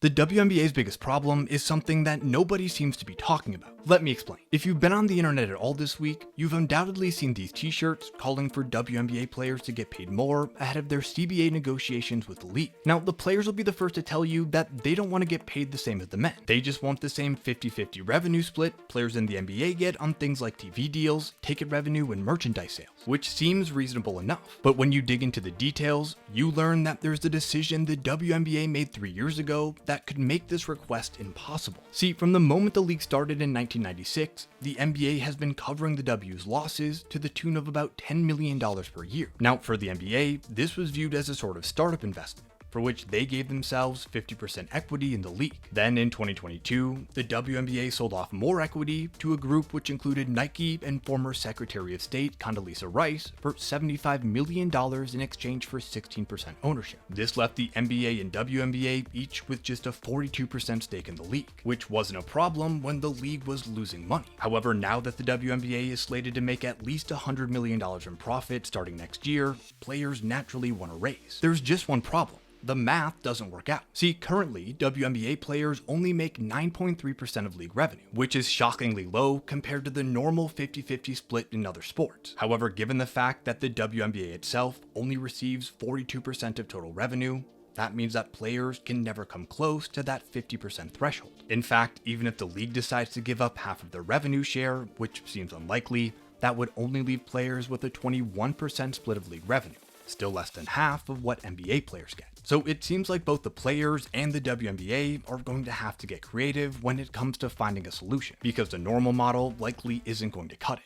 The WNBA's biggest problem is something that nobody seems to be talking about. Let me explain. If you've been on the internet at all this week, you've undoubtedly seen these t-shirts calling for WNBA players to get paid more ahead of their CBA negotiations with the league. Now, the players will be the first to tell you that they don't want to get paid the same as the men. They just want the same 50-50 revenue split players in the NBA get on things like TV deals, ticket revenue, and merchandise sales, which seems reasonable enough. But when you dig into the details, you learn that there's a decision the WNBA made 3 years ago that could make this request impossible. See, from the moment the league started in 1996, the NBA has been covering the W's losses to the tune of about $10 million per year. Now, for the NBA, this was viewed as a sort of startup investment, for which they gave themselves 50% equity in the league. Then in 2022, the WNBA sold off more equity to a group which included Nike and former Secretary of State Condoleezza Rice for $75 million in exchange for 16% ownership. This left the NBA and WNBA each with just a 42% stake in the league, which wasn't a problem when the league was losing money. However, now that the WNBA is slated to make at least $100 million in profit starting next year, players naturally want a raise. There's just one problem. The math doesn't work out. See, currently, WNBA players only make 9.3% of league revenue, which is shockingly low compared to the normal 50-50 split in other sports. However, given the fact that the WNBA itself only receives 42% of total revenue, that means that players can never come close to that 50% threshold. In fact, even if the league decides to give up half of their revenue share, which seems unlikely, that would only leave players with a 21% split of league revenue, still less than half of what NBA players get. So it seems like both the players and the WNBA are going to have to get creative when it comes to finding a solution, because the normal model likely isn't going to cut it.